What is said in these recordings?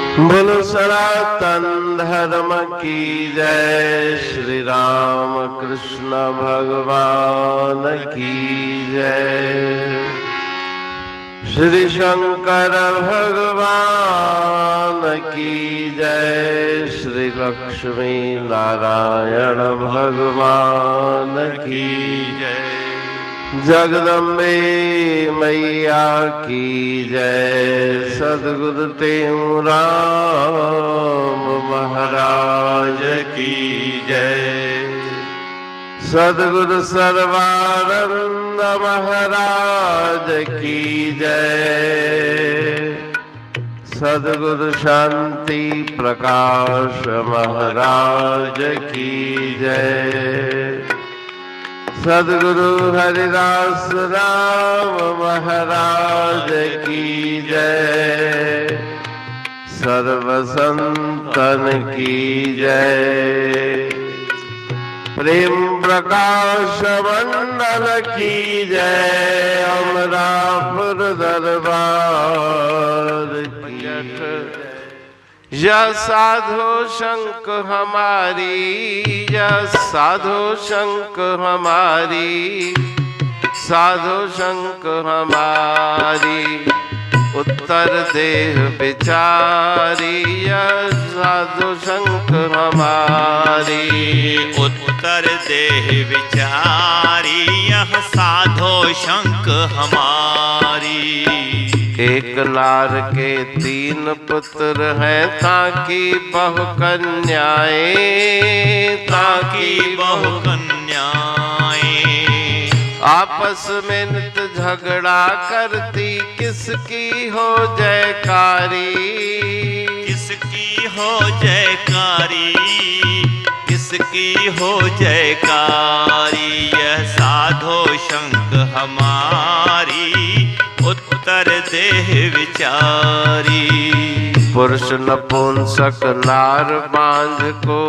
बोलो सनातन धर्म की जय। श्री राम कृष्ण भगवान की जय। श्री शंकर भगवान की जय। श्री लक्ष्मी नारायण भगवान की जय। जगदम्बे मैया की जय। सद्गुरु राम महाराज की जय। सद्गुरु सर्वानंद महाराज की जय। सद्गुरु शांति प्रकाश महाराज की जय। सद्गुरु हरिदास राम महाराज की जय। सर्व संतन की जय। प्रेम प्रकाश मंडल की जय। अमरापुर दरबार की जय। यह साधो शंख हमारी, यह साधो शंख हमारी, साधो शंख हमारी, उत्तर देह बिचारी। यह साधो शंख हमारी, उत्तर देह बिचारी। यह साधो शंख हमारी। एक नार के तीन पुत्र हैं, ताकि बहु कन्याएं, ताकि बहु कन्याएं। आपस में नित झगड़ा करती, किसकी हो जयकारी, किसकी हो जयकारी, किसकी हो जयकारी। यह साधो शंख हमारी, उत्तर देह विचारी। पुरुष नपुंसक नार बांझ को,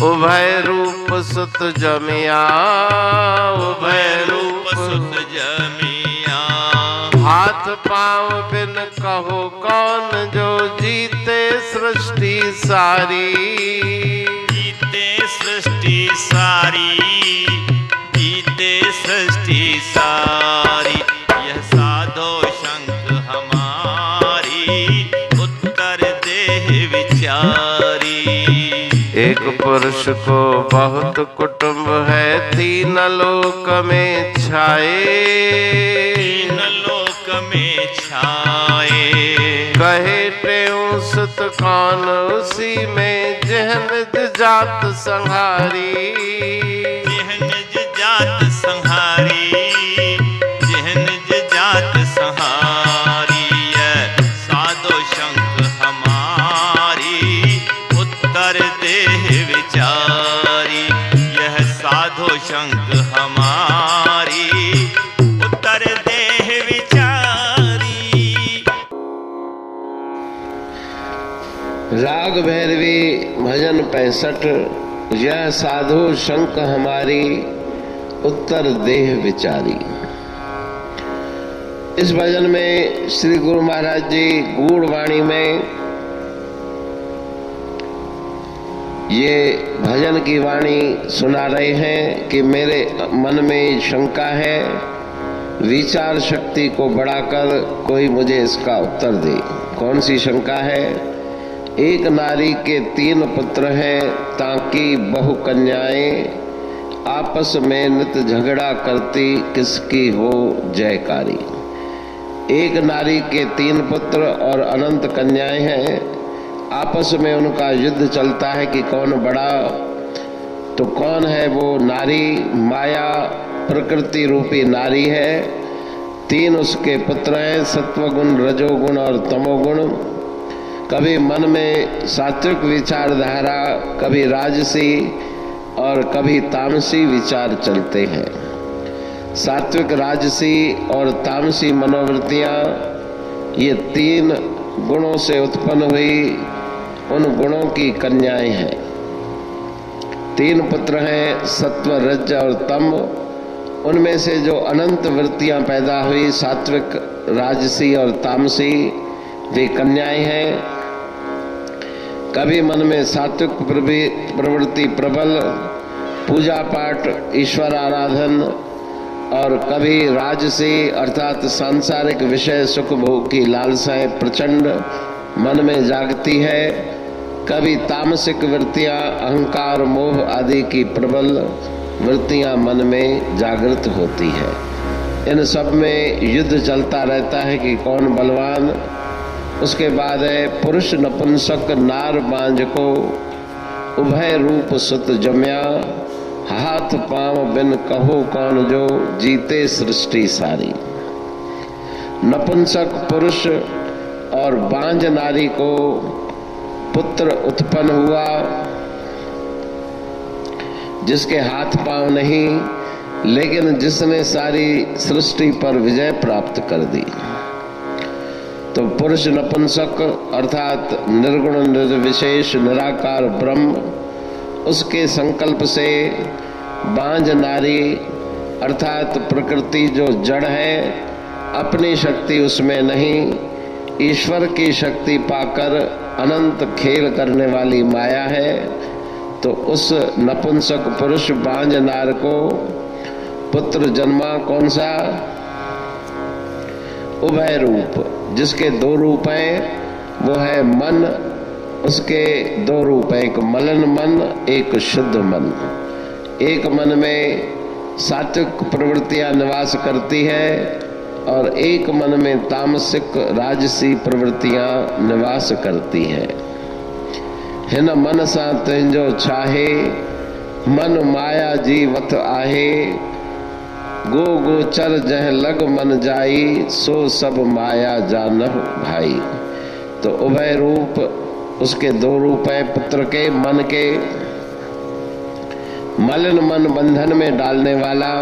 उभय रूप सुत जमिया, उभय रूप सुत जमिया। हाथ पांव बिन कहो कौन, जो जीते सृष्टि सारी, जीते सृष्टि सारी, जीते सृष्टि सारी। यह साधो शंख हमारी, उत्तर देह विचारी। एक पुरुष को बहुत कुटुंब है, तीन लोक में छाए, तीन लोक में छाए। कहे टेऊ सुत कौन, उसी में जहन जात संहारी, जहन जात संहारी, जहन जात संहारी। यह साधो शंख हमारी, उत्तर देह विचारी। यह साधो शंख हमारी, उत्तर देह विचारी। राग भैरवी भजन 65। यह साधु शंख हमारी, उत्तर देह विचारी। इस भजन में श्री गुरु महाराज जी गूढ़ वाणी में ये भजन की वाणी सुना रहे हैं कि मेरे मन में शंका है, विचार शक्ति को बढ़ाकर कोई मुझे इसका उत्तर दे। कौन सी शंका है? एक नारी के तीन पुत्र हैं, ताकि बहु कन्याएं। आपस में नित झगड़ा करती, किसकी हो जयकारी। एक नारी के तीन पुत्र और अनंत कन्याएं हैं। आपस में उनका युद्ध चलता है कि कौन बड़ा। तो कौन है वो नारी? माया प्रकृति रूपी नारी है। तीन उसके पुत्र हैं, सत्वगुण, रजोगुण और तमोगुण। कभी मन में सात्विक विचारधारा, कभी राजसी और कभी तामसी विचार चलते हैं। सात्विक, राजसी और तामसी मनोवृत्तियां ये तीन गुणों से उत्पन्न हुई, उन गुणों की कन्याएं हैं। तीन पुत्र हैं, सत्व, रज और तम। उनमें से जो अनंत वृत्तियां पैदा हुई, सात्विक, राजसी और तामसी, वे कन्याएं हैं। कभी मन में सात्विक प्रवृत्ति प्रबल, पूजा पाठ, ईश्वर आराधन, और कभी राजसी अर्थात सांसारिक विषय सुख भोग की लालसाएं प्रचंड मन में जागती है। कभी तामसिक वृत्तियां, अहंकार, मोह आदि की प्रबल वृत्तियां मन में जागृत होती है। इन सब में युद्ध चलता रहता है कि कौन बलवान। उसके बाद है पुरुष नपुंसक नार बांझ को, उभय रूप सुत जम्या, हाथ पांव बिन कहो कौन जो, जीते सृष्टि सारी। नपुंसक पुरुष और बांझ नारी को पुत्र उत्पन्न हुआ जिसके हाथ पांव नहीं, लेकिन जिसने सारी सृष्टि पर विजय प्राप्त कर दी। तो पुरुष नपुंसक अर्थात निर्गुण निर्विशेष निराकार ब्रह्म, उसके संकल्प से बांझ नारी अर्थात प्रकृति जो जड़ है, अपनी शक्ति उसमें नहीं, ईश्वर की शक्ति पाकर अनंत खेल करने वाली माया है। तो उस नपुंसक पुरुष बांझ नार को पुत्र जन्मा। कौन सा? उभय रूप, जिसके दो रूप हैं, वो है मन। उसके दो रूप हैं, एक मलिन मन, एक शुद्ध मन। एक मन में सात्विक प्रवृत्तियां निवास करती है और एक मन में तामसिक राजसी प्रवृत्तियां निवास करती है। हिन मन सा तुंहिंजो छाहे, मन माया जीवत आहे, गो गोचर जह लग मन जाई, सो सब माया जानह भाई। तो उभय रूप, उसके दो रूप है पुत्र के, मन के। मलिन मन बंधन में डालने वाला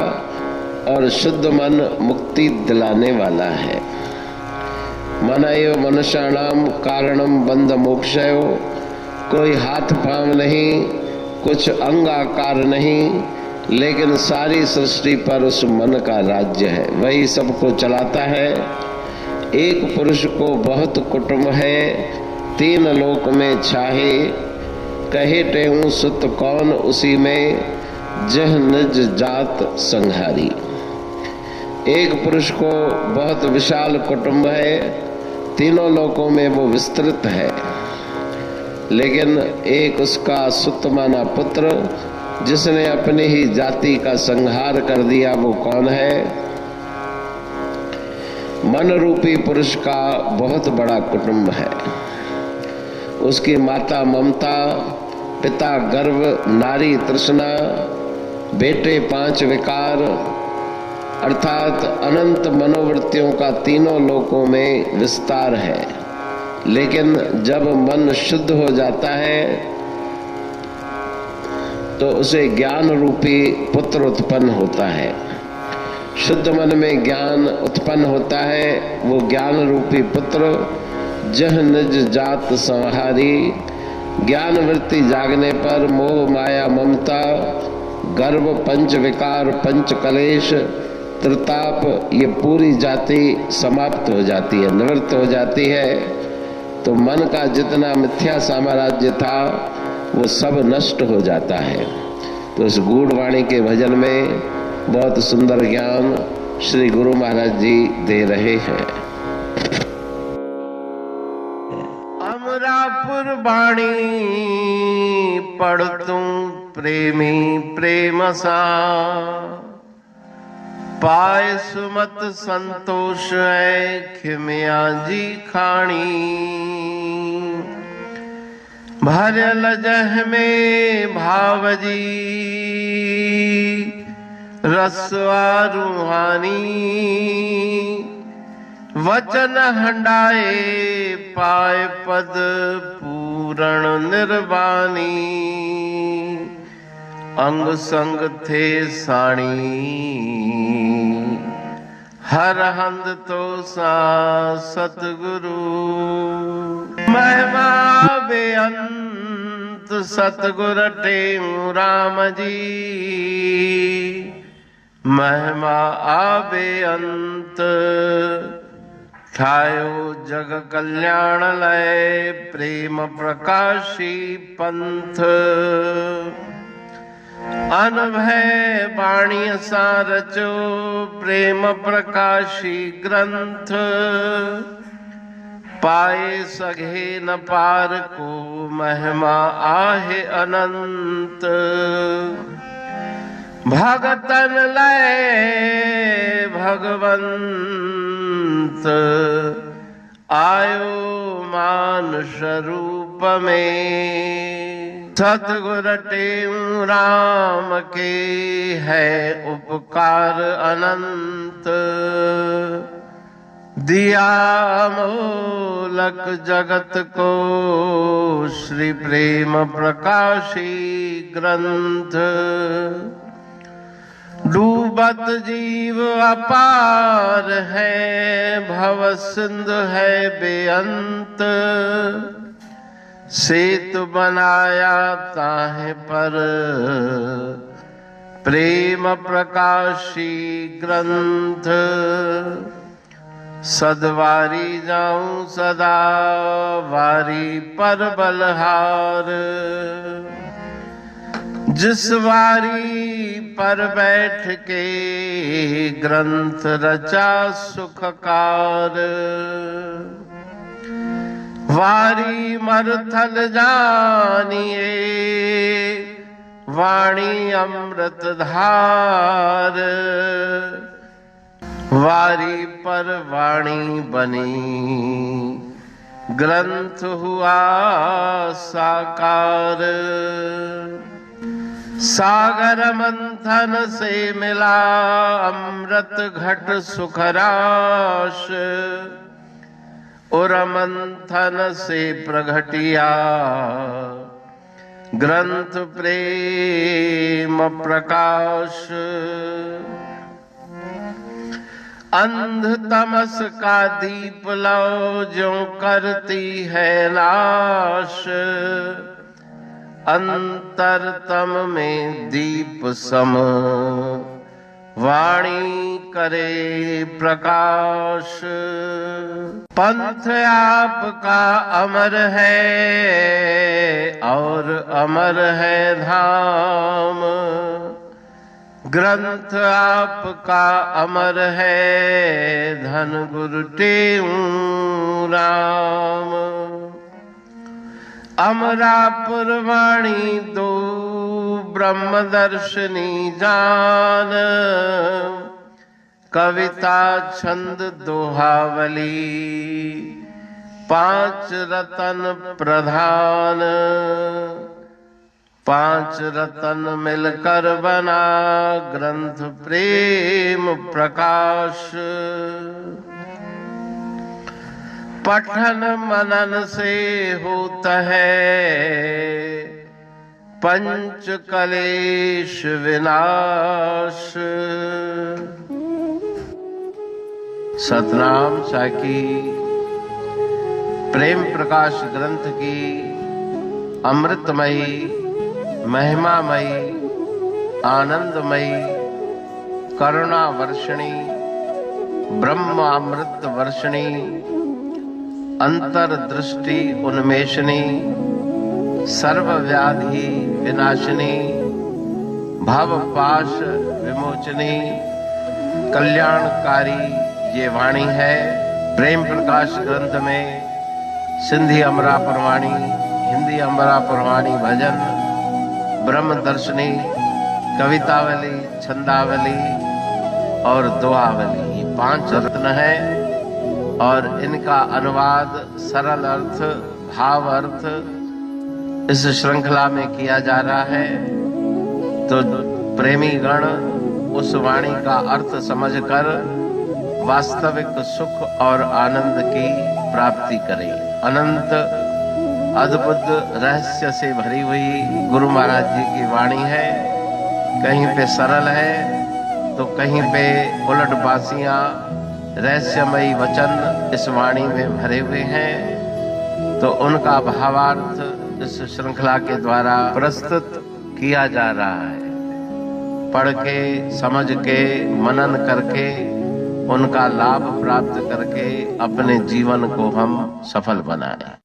और शुद्ध मन मुक्ति दिलाने वाला है। मन एव मनुष्याणाम कारणम बंध मोक्षयो, कोई हाथ पांव नहीं, कुछ अंग आकार नहीं, लेकिन सारी सृष्टि पर उस मन का राज्य है, वही सबको चलाता है। एक पुरुष को बहुत कुटुंब है, तीन लोक में छाहे, कहे टेऊ सुत कौन उसी में, जह निज जात संहारी। एक पुरुष को बहुत विशाल कुटुंब है, तीनों लोकों में वो विस्तृत है, लेकिन एक उसका सुत माना पुत्र जिसने अपनी ही जाति का संहार कर दिया, वो कौन है? मन रूपी पुरुष का बहुत बड़ा कुटुंब है। उसकी माता ममता, पिता गर्व, नारी तृष्णा, बेटे 5 विकार, अर्थात अनंत मनोवृत्तियों का तीनों लोकों में विस्तार है। लेकिन जब मन शुद्ध हो जाता है तो उसे ज्ञान रूपी पुत्र उत्पन्न होता है। शुद्ध मन में ज्ञान उत्पन्न होता है, वो ज्ञान रूपी पुत्र जह निज जात संहारी। ज्ञान वृत्ति जागने पर मोह माया ममता गर्व 5 विकार 5 कलेश त्रिताप ये पूरी जाति समाप्त हो जाती है, निवृत्त हो जाती है। तो मन का जितना मिथ्या साम्राज्य था वो सब नष्ट हो जाता है। तो इस गूढ़वाणी के भजन में बहुत सुंदर ज्ञान श्री गुरु महाराज जी दे रहे हैं। अमरापुर वाणी पढ़ तू प्रेमी प्रेम सा, पाए सुमत संतोष है खिमिया जी खाणी। भरल जह में भावजी रसवा रूहानी, वचन हंडाए पाए पद पूरण निर्वाणी। अंग संग थे साणी हर हंद तो सा सतगुरु। महिमा बेअंत सतगुर टेऊ राम जी, महिमा आबे अंत ठायो जग कल्याण लय प्रेम प्रकाशी पंथ। अनभय बाणी सा रचो प्रेम प्रकाशी ग्रंथ। पाए सघे न पार को महिमा आहे अनंत। भगतन लय भगवंत आयो मानुष रूप में। सतगुर टेऊ राम के है उपकार अनंत। दिया मोलक जगत को श्री प्रेम प्रकाशी ग्रंथ। डूबत जीव अपार है भव सिंध है बेअंत। सेतु बनाया ताहे पर प्रेम प्रकाशी ग्रंथ। सदवारी जाऊं सदा वारी पर बलहार। जिस वारी पर बैठ के ग्रंथ रचा सुखकार। वारी मरथल जानिए वाणी अमृत धार। वारी पर वाणी बनी ग्रंथ हुआ साकार। सागर मंथन से मिला अमृत घट सुखराश। और मंथन से प्रगटिया ग्रंथ प्रेम प्रकाश। अंध तमस का दीप लो जो करती है नाश। अंतरतम में दीप सम वाणी करे प्रकाश। पंथ आपका अमर है और अमर है धाम। ग्रंथ आपका अमर है धन गुरु टेऊ राम। अमरापुर वाणी दो ब्रह्मदर्शनी जान। कविता छंद दोहावली पांच रतन प्रधान। पांच रतन मिलकर बना ग्रंथ प्रेम प्रकाश। पठन मनन से होता है पंच कलेश विनाश। सतनाम साकी प्रेम प्रकाश ग्रंथ की अमृतमयी महिमामयी आनंदमयी करुणा वर्षिणी ब्रह्म अमृत वर्षिणी अंतर्दृष्टि उन्मेषणी सर्वव्याधि विनाशिनी भव पाश विमोचनी कल्याणकारी ये वाणी है। प्रेम प्रकाश ग्रंथ में सिंधी अमरापुर वाणी, हिंदी अमरापुर वाणी भजन, ब्रह्म दर्शनी, कवितावली, छंदावली और दुआवली ये पांच रत्न है। और इनका अनुवाद सरल अर्थ भाव अर्थ इस श्रृंखला में किया जा रहा है। तो प्रेमी गण उस वाणी का अर्थ समझकर वास्तविक सुख और आनंद की प्राप्ति करें। अनंत अद्भुत रहस्य से भरी हुई गुरु महाराज जी की वाणी है। कहीं पे सरल है तो कहीं पे उलट बासियां रहस्यमयी वचन इस वाणी में भरे हुए हैं। तो उनका भावार्थ इस श्रृंखला के द्वारा प्रस्तुत किया जा रहा है। पढ़ के समझ के मनन करके उनका लाभ प्राप्त करके अपने जीवन को हम सफल बनाएं।